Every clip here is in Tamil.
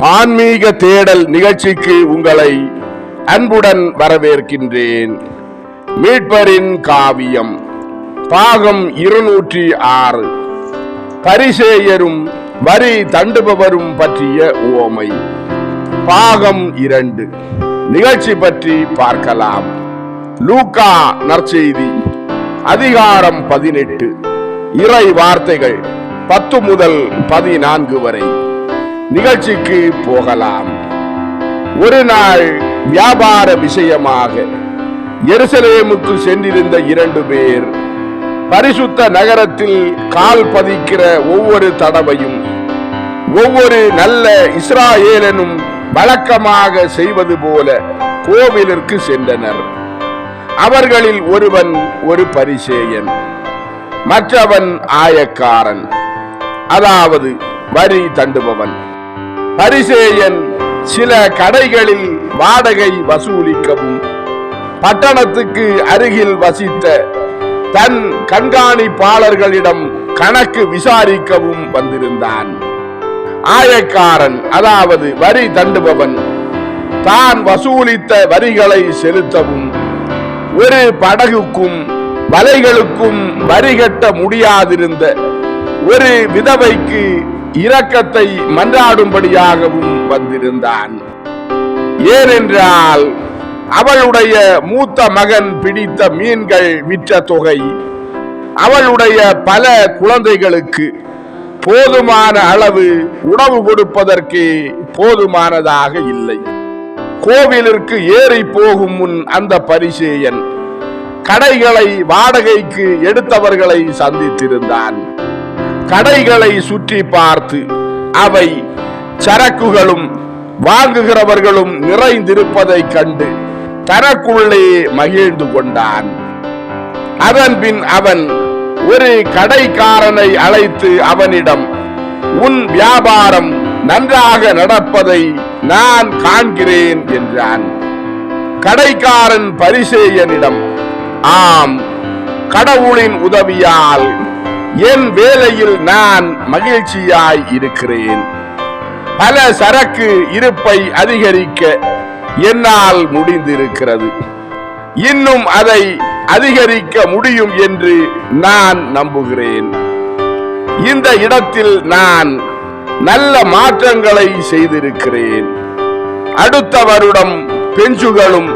ஆன்மீக தேடல் நிகழ்ச்சிக்கு உங்களை அன்புடன் வரவேற்கின்றேன். மீட்பரின் காவியம் பாகம் 206 பரிசேயரும் வரி தண்டுபவரும் பற்றிய உவமை பாகம் 2 நிகழ்ச்சி பற்றி பார்க்கலாம். லூக்கா நற்செய்தி அதிகாரம் 18 இறை வார்த்தைகள் 10 முதல் 14 வரை. நிகழ்ச்சிக்கு போகலாம். ஒரு நாள் வியாபார விஷயமாக எருசலேமுக்கு சென்றிருந்த 2 பேர் பரிசுத்த நகரத்தில் கால் பதிக்கிற ஒவ்வொரு தடவையும் ஒவ்வொரு நல்ல இஸ்ராயேலனும் வழக்கமாக செய்வது போல கோவிலிற்கு சென்றனர். அவர்களில் ஒருவன் ஒரு பரிசேயன், மற்றவன் ஆயக்காரன், அதாவது வரி தண்டுபவன். பரிசேயன் சில கடைகளில் வாடகை வசூலிக்கவும் பட்டணத்துக்கு அருகில் வசித்த தன் கண்காணிப்பாளர்களிடம் கணக்கு விசாரிக்கவும் வந்திருந்தான். ஆயக்காரன், அதாவது வரி தண்டுபவன், தான் வசூலித்த வரிகளை செலுத்தவும் ஒரு படகுக்கும் வலைகளுக்கும் வரி கட்ட முடியாதிருந்த ஒரு விதவைக்கு இரக்கத்தை மன்றாடும்படியாகவும் வந்திருந்தான். ஏனென்றால் அவளுடைய மூத்த மகன் பிடித்த மீன்கள் விற்ற தொகை அவளுடைய பல குழந்தைகளுக்கு போதுமான அளவு உணவு கொடுப்பதற்கு போதுமானதாக இல்லை. கோவிலிற்கு ஏறி போகும் முன் அந்த பரிசேயன் கடைகளை வாடகைக்கு எடுத்தவர்களை சந்தித்திருந்தான். கடைகளை சுற்றி பார்த்து அவை சரக்குகளும் வாங்குகிறவர்களும் நிறைந்திருப்பதை கண்டு தனக்குள்ளே மகிழ்ந்து கொண்டான். அதன் பின் அவன் ஒரு கடைக்காரனை அழைத்து அவனிடம், உன் வியாபாரம் நன்றாக நடப்பதை நான் காண்கிறேன் என்றான். கடைக்காரன் பரிசேயனிடம், ஆம், கடவுளின் உதவியால் என் வேலையில் நான் மகிழ்ச்சியாய் இருக்கிறேன். பல சரக்கு இருப்பை அதிகரிக்க என்னால் முடிந்திருக்கிறது. இன்னும் அதை அதிகரிக்க முடியும் என்று நான் நம்புகிறேன். இந்த இடத்தில் நான் நல்ல மாற்றங்களை செய்திருக்கிறேன். அடுத்த வருடம் பெஞ்சுகளும்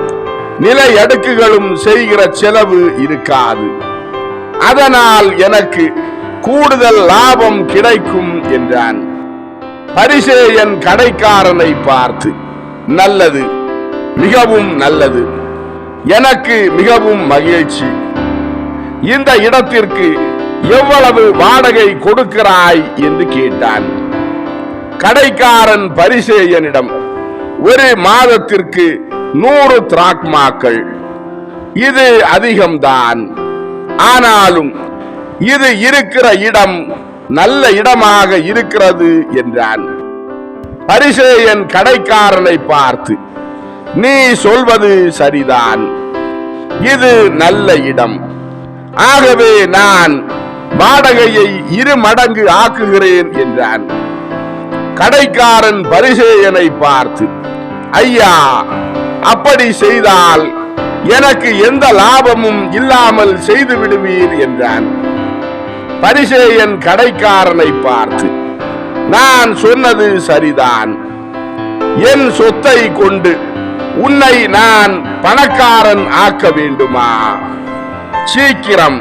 நிலை அடுக்குகளும் செய்கிற செலவு இருக்காது. அதனால் எனக்கு கூடுதல் லாபம் கிடைக்கும் என்றான். பரிசேயன் கடைக்காரனை பார்த்து, நல்லது, மிகவும் நல்லது, எனக்கு மிகவும் மகிழ்ச்சி. இந்த இடத்திற்கு எவ்வளவு வாடகை கொடுக்கிறாய் என்று கேட்டான். கடைக்காரன் பரிசேயனிடம், ஒரு மாதத்திற்கு 100 திராக்மாக்கள், இது அதிகம்தான், ஆனாலும் இது இருக்கிற இடம் நல்ல இடமாக இருக்கிறது என்றான். பரிசேயன் கடைக்காரனை பார்த்து, நீ சொல்வது சரிதான், இது நல்ல இடம், ஆகவே நான் வாடகையை 2 மடங்கு ஆக்குகிறேன் என்றான். கடைக்காரன் பரிசேயனை பார்த்து, ஐயா, அப்படி செய்தால் எனக்கு எந்த லாபமும் இல்லாமல் செய்து விடுவீர் என்றான். பரிசேயன் கடைக்காரனை பார்த்து, நான் சொன்னது சரிதான், என் சொத்தை கொண்டு உன்னை நான் பணக்காரன் ஆக்க வேண்டுமா? சீக்கிரம்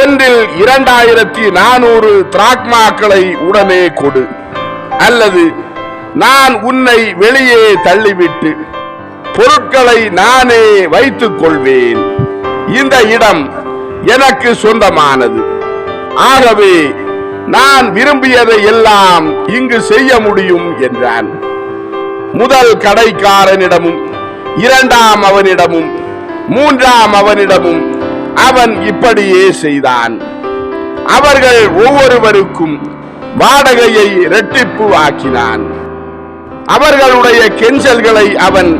ஒன்றில் 2400 திராக்மாக்களை உடனே கொடு, அல்லது நான் உன்னை வெளியே தள்ளிவிட்டு பொருட்களை நானே வைத்துக் கொள்வேன். இந்த இடம் எனக்கு சொந்தமானது, ஆகவே நான் விரும்பியதை எல்லாம் இங்கு செய்ய முடியும் என்றான். முதல் கடைக்காரனிடமும் 2ஆம் அவனிடமும் 3ஆம் அவனிடமும் அவன் இப்படியே செய்தான். அவர்கள் ஒவ்வொருவருக்கும் வாடகையை இரட்டிப்பு ஆக்கினான். அவர்களுடைய கெஞ்சல்களை அவன்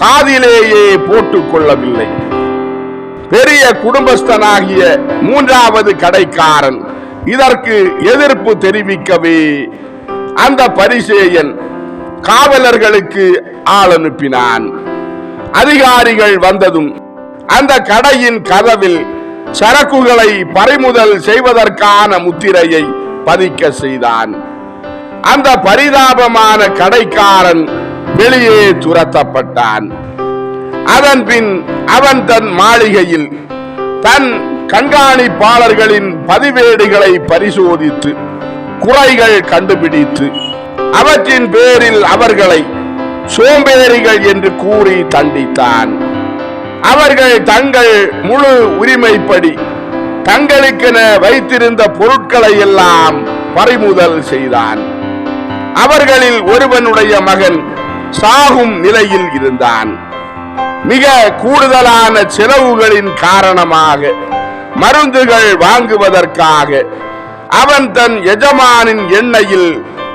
காதிலேயே போட்டுக் கொள்ளவில்லை. பெரிய குடும்பஸ்தனாகிய 3வது கடைக்காரன் இதற்கு எதிர்ப்பு தெரிவிக்கவே அந்த பரிசேயன் காவலர்களுக்கு ஆள் அனுப்பினான். அதிகாரிகள் வந்ததும் அந்த கடையின் கதவில் சரக்குகளை பறிமுதல் செய்வதற்கான முத்திரையை பதிக்க செய்தான். அந்த பரிதாபமான கடைக்காரன் வெளியே துரத்தப்பட்டான். அதன் பின் அவன் தன் மாளிகையில் தன் கண்காணிப்பாளர்களின் பதிவேடுகளை பரிசோதித்து குறைகள் கண்டுபிடித்து அவற்றின் பேரில் அவர்களை சோம்பேறிகள் என்று கூறி தண்டித்தான். அவர்கள் தங்கள் முழு உரிமைப்படி தங்களுக்கென வைத்திருந்த பொருட்களை எல்லாம் பறிமுதல் செய்தான். அவர்களில் ஒருவனுடைய மகன் சாகும் நிலையில் இருந்தான். மிக கூடுதலான செலவுகளின் காரணமாக மருந்துகள் வாங்குவதற்காக அவன் தன் எஜமானின் எண்ணெயில்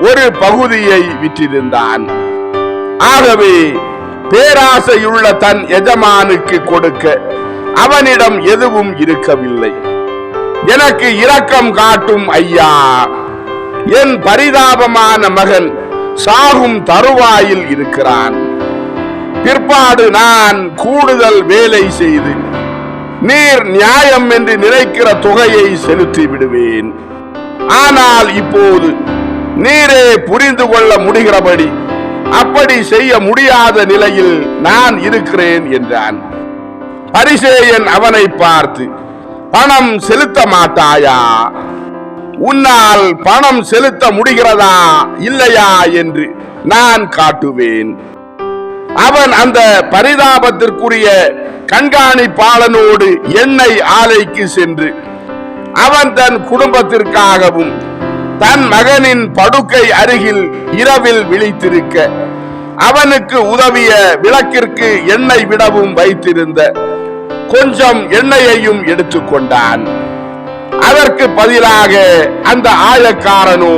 ஒரு பகுதியை விற்றிருந்தான். ஆகவே பேராசையுள்ள தன் எஜமானுக்கு கொடுக்க அவனிடம் எதுவும் இருக்கவில்லை. எனக்கு இரக்கம் காட்டும் ஐயா, என் பரிதாபமான மகன் சாகும் தருவாயில் இருக்கிறான். பிற்பாடு நான் கூடுதல் வேலை செய்து நீர் நியாயம் என்று நினைக்கிற தொகையை செலுத்தி விடுவேன். ஆனால் இப்போது நீரே புரிந்து கொள்ள முடிகிறபடி அப்படி செய்ய முடியாத நிலையில் நான் இருக்கிறேன் என்றான். பரிசேயன் அவனை பார்த்து, பணம் செலுத்த மாட்டாயா? உன்னால் பணம் செலுத்த முடிகிறதா இல்லையா என்று நான் காட்டுவேன். அவன் அந்த பரிதாபத்திற்குரிய கண்காணிப்பாளனோடு எண்ணெய் ஆலைக்கு சென்று அவன் தன் குடும்பத்திற்காகவும் தன் மகனின் படுக்கை அருகில் இரவில் விழித்திருக்க அவனுக்கு உதவிய விளக்கிற்கு எண்ணெய் விடவும் வைத்திருந்த கொஞ்சம் எண்ணெயையும் எடுத்துக்கொண்டான். அதற்கு பதிலாக அந்த ஆயக்காரனோ,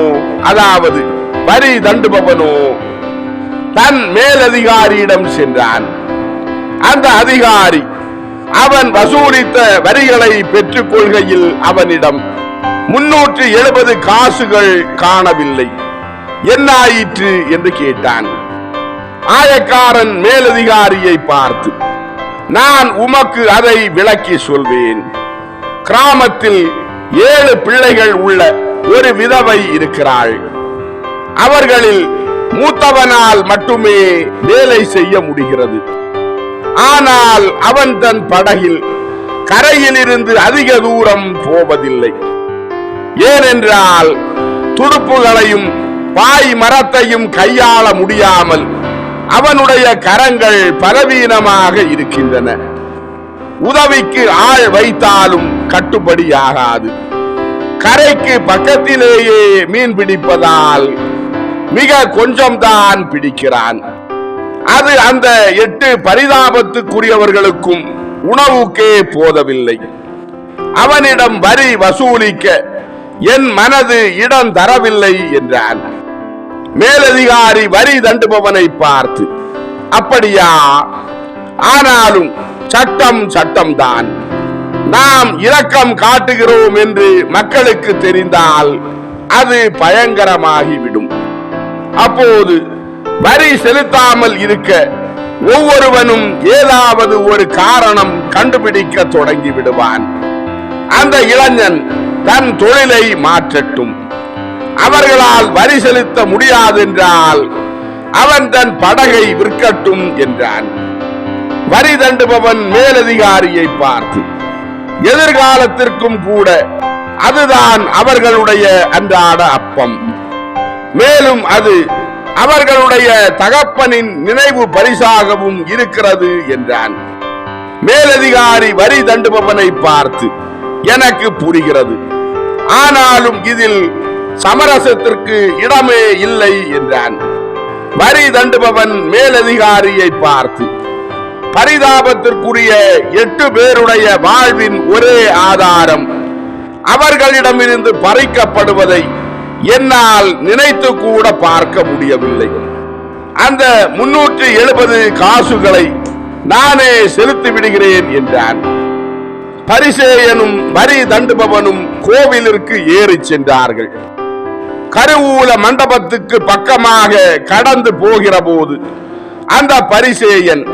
அதாவது வரி தண்டுபவனோ, தன் மேலதிகாரியிடம் சென்றான். அந்த அதிகாரி அவன் வசூலித்த வரிகளை பெற்றுக் கொள்கையில் அவனிடம் 370 காசுகள் காணவில்லை, என்னாயிற்று என்று கேட்டான். ஆயக்காரன் மேலதிகாரியை பார்த்து, நான் உமக்கு அதை விளக்கி சொல்வேன். கிராமத்தில் 7 பிள்ளைகள் உள்ள ஒரு விதவை இருக்கிறாள். அவர்களில் மூத்தவனால் மட்டுமே வேலை செய்ய முடிகிறது. ஆனால் அவன் தன் படகில் கரையில் இருந்து அதிக தூரம் போவதில்லை. ஏனென்றால் துடுப்புகளையும் பாய் மரத்தையும் கையாள முடியாமல் அவனுடைய கரங்கள் பலவீனமாக இருக்கின்றன. உதவிக்கு ஆள் வைத்தாலும் கட்டுப்படியாகாது. கரைக்கு பக்கத்திலேயே மீன் பிடிப்பதால் மிக கொஞ்சம்தான் பிடிக்கிறான். அது அந்த 8 பரிதாபத்துக்குரியவர்களுக்கும் உணவுக்கே போதவில்லை. அவனிடம் வரி வசூலிக்க என் மனது இடம் தரவில்லை என்றான். மேலதிகாரி வரி தண்டுபவனை பார்த்து, அப்படியா? ஆனாலும் சட்டம் சட்டம்தான். நாம் இரக்கம் காட்டுகிறோம் என்று மக்களுக்கு தெரிந்தால் அது பயங்கரமாகிவிடும். அப்போது வரி செலுத்தாமல் இருக்க ஒவ்வொருவனும் ஏதாவது ஒரு காரணம் கண்டுபிடிக்க தொடங்கி விடுவான். அந்த இளைஞன் தன் தொழிலை மாற்றட்டும். அவர்களால் வரி செலுத்த முடியாதென்றால் அவன் தன் படகை விற்கட்டும் என்றான். வரி தண்டுபவன் மேலதிகாரியை பார்த்து, எதிர்காலத்திற்கும் கூட அதுதான் அவர்களுடைய அன்றாட அப்பம், மேலும் அது அவர்களுடைய தகப்பனின் நினைவு பரிசாகவும் இருக்கிறது என்றான். மேலதிகாரி வரி தண்டுபவனை பார்த்து, எனக்கு புரிகிறது, ஆனாலும் இதில் சமரசத்திற்கு இடமே இல்லை என்றான். வரி தண்டுபவன் மேலதிகாரியை பார்த்து, பரிதாபத்திற்குரிய 8 பேருடைய வாழ்வின் ஒரே ஆதாரம் அவர்களிடமிருந்து பறிக்கப்படுவதை என்னால் நினைத்து கூட பார்க்க முடியவில்லை. அந்த 370 காசுகளை நானே செலுத்தி விடுகிறேன் என்றான். பரிசேயனும் வரி தண்டுபவனும் கோவிலிற்கு ஏறி சென்றார்கள். கருவூல மண்டபத்துக்கு பக்கமாக கடந்து போகிற போது அந்த பரிசேயன்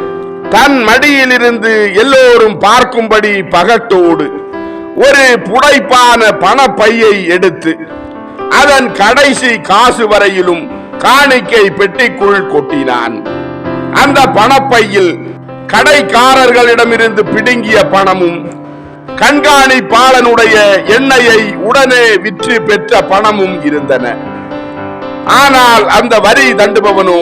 தன் மடியிலிருந்து எல்லோரும் பார்க்கும்படி பகட்டோடு ஒரு புடைப்பான பணப்பையை எடுத்து அதன் கடைசி காசு வரையிலும் காணிக்கை பெட்டிக்குள் கொட்டினான். அந்த பணப்பையில் கடைக்காரர்களிடமிருந்து பிடுங்கிய பணமும் கண்காணிப்பாளனுடைய எண்ணெயை உடனே விற்று பெற்ற பணமும் இருந்தன. ஆனால் அந்த வரி தண்டுபவனோ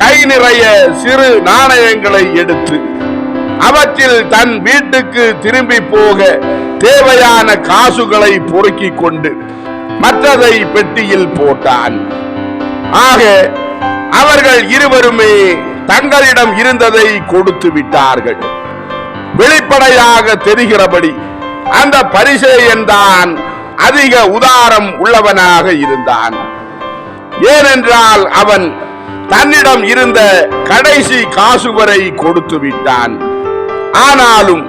கை நிறைய சிறு நாணயங்களை எடுத்து அவற்றில் தன் வீட்டுக்கு திரும்பி போக தேவையான காசுகளை பொறுக்கிக் கொண்டு மற்றதை பெட்டியில் போட்டான். ஆக அவர்கள் இருவருமே தங்களிடம் இருந்ததை கொடுத்து விட்டார்கள். வெளிப்படையாக தெரிகிறபடி அந்த பரிசேயன் தான் அதிக உதாரம் உள்ளவனாக இருந்தான். ஏனென்றால் அவன் தன்னிடம் இருந்த கடைசி காசு வரை கொடுத்து விட்டான். ஆனாலும்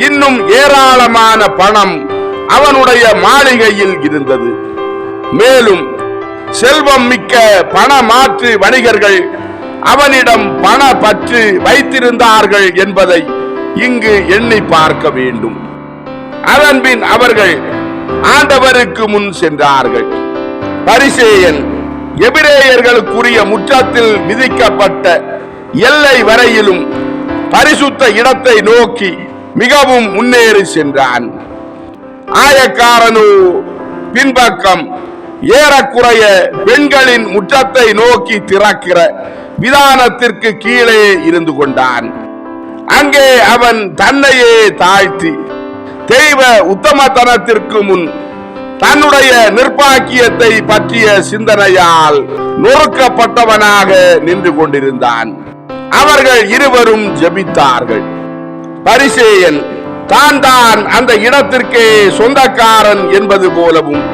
இன்னும் ஏராளமான பணம் அவனுடைய மாளிகையில் இருந்தது. மேலும் செல்வம் மிக்க பண மாற்று வணிகர்கள் அவனிடம் பண பற்று வைத்திருந்தார்கள் என்பதை இங்கு எண்ணி பார்க்க வேண்டும். அதன்பின் அவர்கள் ஆண்டவருக்கு முன் சென்றார்கள். பரிசேயன் எபிரேயர்களுக்குரிய முற்றத்தில் விதிக்கப்பட்ட எல்லை வரையிலும் பரிசுத்த இடத்தை நோக்கி மிகவும் முன்னேறி சென்றான். ஆயக்காரனோ பின்பக்கம் ஏறக்குறைய பெண்களின் முற்றத்தை நோக்கி திறக்கிற விதானத்திற்கு கீழே இருந்து கொண்டான். அங்கே அவன் தன்னையே தாழ்த்தி தெய்வ உத்தமத்தனத்திற்கு முன் தன்னுடைய நிர்பாக்கியத்தை பற்றிய சிந்தனையால் நொறுக்கப்பட்டவனாக நின்று கொண்டிருந்தான். அவர்கள் இருவரும் ஜெபித்தார்கள். பரிசேயன் தான் அந்த இடத்திற்கே சொந்தக்காரன் என்பது போலவும்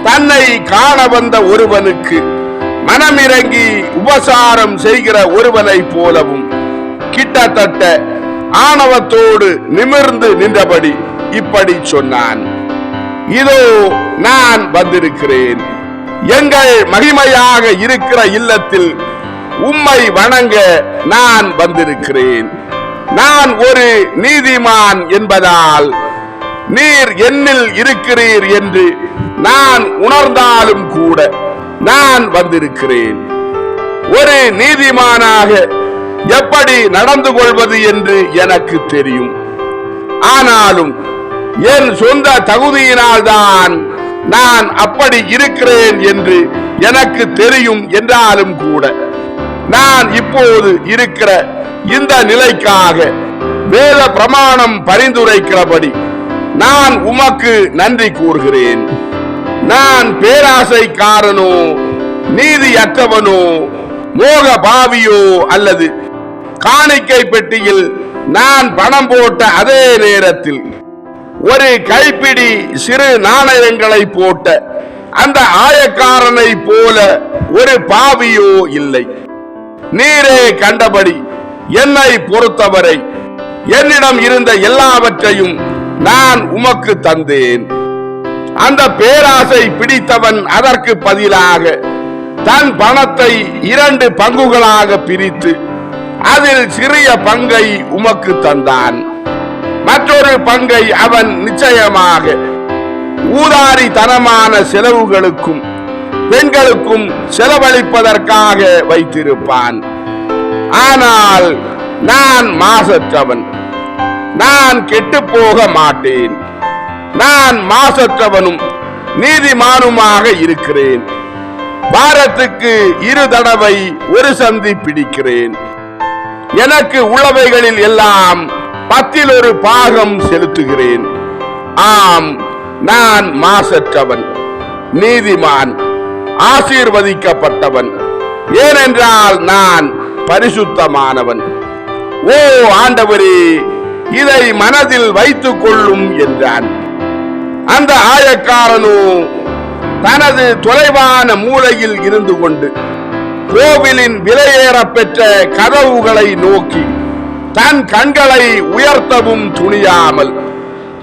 தன்னை காண வந்த ஒருவனுக்கு மனமிறங்கி உபசாரம் செய்கிற ஒருவனை போலவும் கிட்டத்தட்ட ஆணவத்தோடு நிமிர்ந்து நின்றபடி இப்படி சொன்னான். இதோ நான் வந்திருக்கிறேன். எங்கள் மகிமையாக இருக்கிற இல்லத்தில் உம்மை வணங்க நான் வந்திருக்கிறேன். நான் ஒரு நீதிமான் என்பதால் நீர் என்னில் இருக்கிறீர் என்று நான் உணர்ந்தாலும் கூட நான் வந்திருக்கிறேன். ஒரு நீதிமானாக எப்படி நடந்து கொள்வது என்று எனக்கு தெரியும். ஆனாலும் என் சொந்த தகுதியினால் தான் நான் அப்படி இருக்கிறேன் என்று எனக்கு தெரியும் என்றாலும் கூட நான் இப்போது இருக்கிற இந்த நிலைக்காக வேத பிரமாணம் பரிந்துரைக்கிறபடி நான் உமக்கு நன்றி கூறுகிறேன். நான் பேராசைக்காரனோ நீதியற்றவனோ மோக பாவியோ அல்லது காணிக்கை பெட்டியில் நான் பணம் போட்ட அதே நேரத்தில் ஒரு கைப்பிடி சிறு நாணயங்களை போட்ட அந்த ஆயக்காரனை போல ஒரு பாவியோ இல்லை. நீரே கண்டபடி என்னை பொறுத்தவரை என்னிடம் இருந்த எல்லாவற்றையும் நான் உமக்கு தந்தேன். அந்த பேராசை பிடித்தவன் அதற்கு பதிலாக தன் பணத்தை 2 பங்குகளாக பிரித்து அதில் சிறிய பங்கை உமக்கு தந்தான். மற்றொரு பங்கை அவன் நிச்சயமாக ஊதாரித்தனமான செலவுகளுக்கும் பெண்களுக்கும் செலவழிப்பதற்காக வைத்திருப்பான். ஆனால் நான் மாசற்றவன், நான் கெட்டு போக மாட்டேன். நான் மாசற்றவனும் நீதிமானுமாக இருக்கிறேன். வாரத்துக்கு 2 தடவை ஒரு சந்தி பிடிக்கிறேன். எனக்கு உள்ளவைகளில் எல்லாம் 10 பாகம் செலுத்துகிறேன். ஆம், நான் மாசற்றவன், நீதிமான், ஆசீர்வதிக்கப்பட்டவன். ஏனென்றால் நான் பரிசுத்தமானவன். ஓ ஆண்டவரே, இதை மனதில் வைத்துக் கொள்ளும் என்றான். அந்த ஆயக்காரனோ தனது தொலைவான மூலையில் இருந்து கொண்டு கோவிலின் விலையேற பெற்ற கதவுகளை நோக்கி தன் கண்களை உயர்த்தவும் துணியாமல்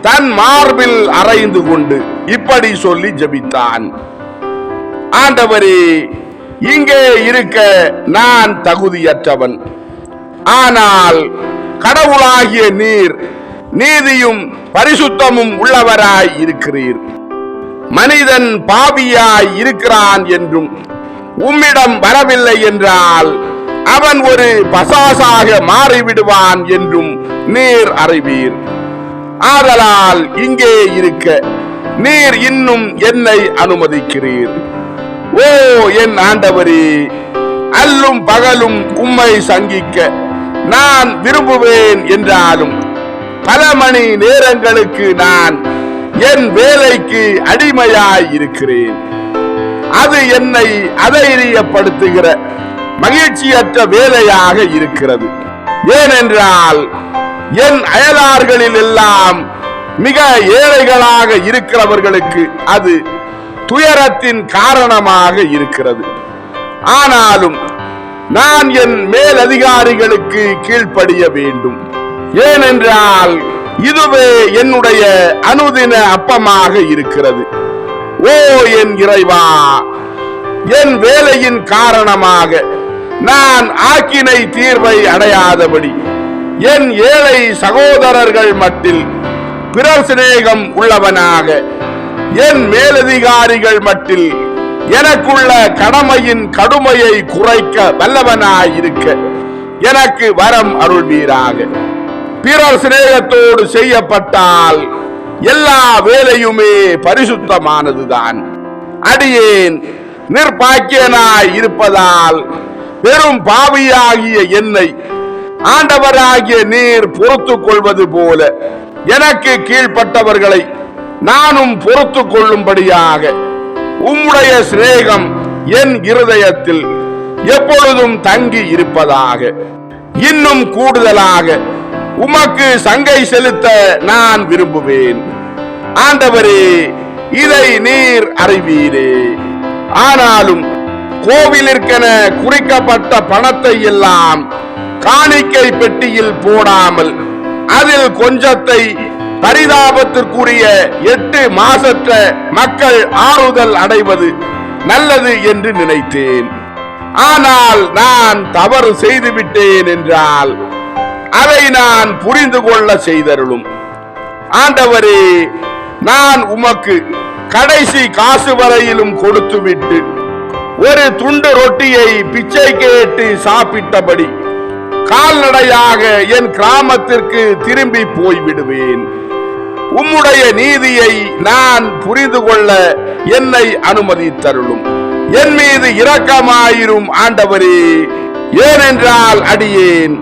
தன் மார்பில் அறைந்து கொண்டு இப்படி சொல்லி ஜெபித்தான். ஆண்டவரே, இங்கே இருக்க நான் தகுதியற்றவன். ஆனால் கடவுளாகிய நீர் நீதியும் பரிசுத்தமும் உள்ளவராய் இருக்கிறீர். மனிதன் பாவியாய் இருக்கிறான் என்றும் உம்மிடம் வரவில்லை என்றால் அவன் ஒரு பசாசாக மாறிவிடுவான் என்றும் நீர் அறிவீர். ஆதலால் இங்கே இருக்க நீர் இன்னும் என்னை அனுமதிக்கிறீர். ஓ என் ஆண்டவரே, அல்லும் பகலும் உம்மை சங்கிக்க நான் விரும்புவேன் என்றாலும் பல மணி நேரங்களுக்கு நான் என் வேலைக்கு அடிமையாய் இருக்கிறேன். அது என்னை அதைரியப்படுத்துகிற மகிழ்ச்சியற்ற வேலையாக இருக்கிறது. ஏனென்றால் என் அயலார்களில் எல்லாம் மிக ஏழைகளாக இருக்கிறவர்களுக்கு அது துயரத்தின் காரணமாக இருக்கிறது. ஆனாலும் நான் என் மேலதிகாரிகளுக்கு கீழ்ப்படிய வேண்டும். ஏனென்றால் இதுவே என்னுடைய அனுதின அப்பமாக இருக்கிறது. ஓ என் இறைவா, என் வேலையின் காரணமாக நான் ஆக்கினை தீர்வை அடையாதபடி என் ஏழை சகோதரர்கள் மட்டில் பிறர் சிநேகம் உள்ளவனாக என் மேலதிகாரிகள் மட்டில் எனக்குள்ள கடமையின் கடுமையை குறைக்க வல்லவனாயிருக்க எனக்கு வரம் அருள்வீராக. பிறர் சிநேகத்தோடு செய்யப்பட்டால் எல்லா வேலையுமே பரிசுத்தமானதுதான். அடியேன் நிர்பாக்கியனாய் இருப்பதால் பெரும் பாவியாகிய என்னை ஆண்டவராகிய நீர் பொறுத்துக் கொள்வது போல எனக்கு கீழ்ப்பட்டவர்களை நானும் பொறுத்துக் கொள்ளும்படியாக உம்முடைய சிநேகம் என் இருதயத்தில் எப்பொழுதும் தங்கி இருப்பதாக. இன்னும் கூடுதலாக உமக்கு சங்கை செலுத்த நான் விரும்புவேன். ஆண்டவரே, இதை நீர் அறிவீரே. ஆனாலும் கோவிலிற்கென குறிக்கப்பட்ட பணத்தை எல்லாம் காணிக்கை பெட்டியில் போடாமல் அதில் கொஞ்சத்தை பரிதாபத்திற்குரிய 8 மாசற்ற மக்கள் ஆறுதல் அடைவது நல்லது என்று நினைத்தேன். ஆனால் நான் தவறு செய்துவிட்டேன் என்றால் அதை நான் புரிந்து கொள்ள செய்தருளும். ஆண்டவரே, நான் உமக்கு கடைசி காசு வரையிலும் கொடுத்துவிட்டு ஒரு துண்டு ரொட்டியை பிச்சை கேட்டு சாப்பிட்டபடி கால்நடையாக என் கிராமத்திற்கு திரும்பி போய்விடுவேன். உம்முடைய நீதியை நான் புரிந்து கொள்ள என்னை அனுமதித்தருளும். என் மீது இரக்கமாயிரும் ஆண்டவரே. ஏனென்றால் அடியேன்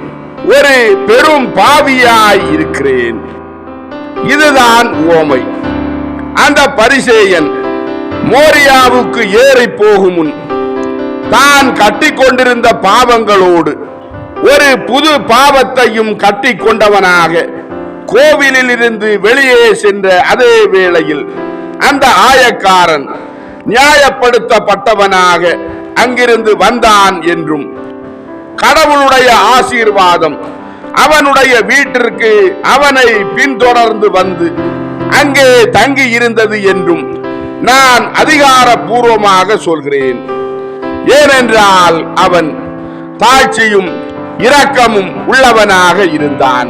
ஒரு பெரும் பாவியாய் இருக்கிறேன். இதுதான் உவமை. அந்த பரிசேயன் மோரியாவுக்கு ஏறி போகும் முன் தான் கட்டிக்கொண்டிருந்த பாவங்களோடு ஒரு புது பாவத்தையும் கட்டி கொண்டவனாக கோவிலில் இருந்து வெளியே சென்ற அதே வேளையில் அந்த ஆயக்காரன் நியாயப்படுத்தப்பட்டவனாக அங்கிருந்து வந்தான் என்றும் கடவுளுடைய ஆசீர்வாதம் அவனுடைய வீட்டிற்கு அவனை பின்தொடர்ந்து வந்து அங்கே தங்கி இருந்தது என்றும் நான் அதிகாரப்பூர்வமாக சொல்கிறேன். ஏனென்றால் அவன் தாழ்ச்சியும் இரக்கமும் உள்ளவனாக இருந்தான்.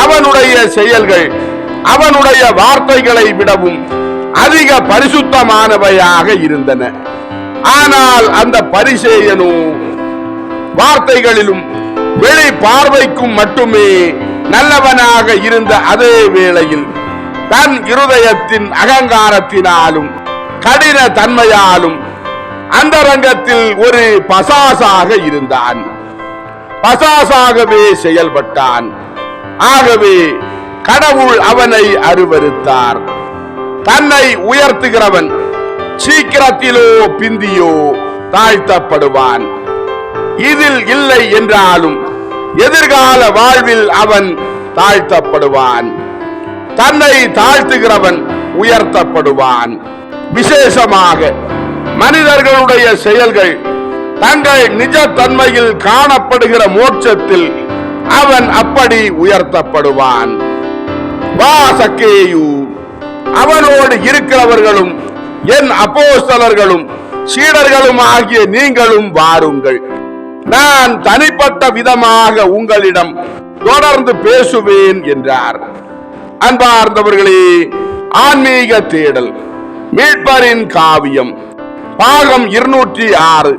அவனுடைய செயல்கள் அவனுடைய வார்த்தைகளை விடவும் அதிக பரிசுத்தமானவையாக இருந்தன. ஆனால் அந்த பரிசேயனோ வார்த்தைகளிலும் வெளி பார்வைக்கும் மட்டுமே நல்லவனாக இருந்த அதே வேளையில் தன் இருதயத்தின் அகங்காரத்தினாலும் கடின தன்மையாலும் அந்தரங்கத்தில் ஒரு பசாசாக இருந்தான். பசாசாகவே செயல்பட்டான். ஆகவே கடவுள் அவனை அருவருத்தார். தன்னை உயர்த்துகிறவன் சீக்கிரத்திலோ பிந்தியோ தாழ்த்தப்படுவான். இதில் இல்லை என்றாலும் எதிர்கால வாழ்வில் அவன் தாழ்த்தப்படுவான். தன்னை தாழ்த்துகிறவன் உயர்த்தப்படுவான். விசேஷமாக மனிதர்களுடைய செயல்கள் தங்கள் நிஜத்தன்மையில் காணப்படுகிற மோட்சத்தில் அவன் அப்படி உயர்த்தப்படுவான். வா சக்கேயு, அவனோடு இருக்கிறவர்களும் என் அப்போஸ்தலர்களும் சீடர்களும் ஆகிய நீங்களும் வாருங்கள். நான் தனிப்பட்ட விதமாக உங்களிடம் தொடர்ந்து பேசுவேன் என்றார். அன்பார்ந்தவர்களே, ஆன்மீக தேடல் மீட்பரின் காவியம் பாகம் 206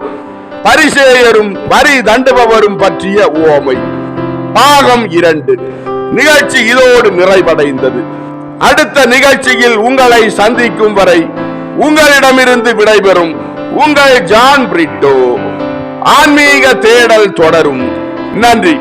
பரிசேயரும் வரி தண்டுபவரும் பற்றிய உவமை பாகம் 2 நிகழ்ச்சி இதோடு நிறைவடைந்தது. அடுத்த நிகழ்ச்சியில் உங்களை சந்திக்கும் வரை உங்களிடமிருந்து விடைபெறும் உங்கள் ஜான் பிரிட்டோ. ஆன்மீக தேடல் தொடரும். நன்றி.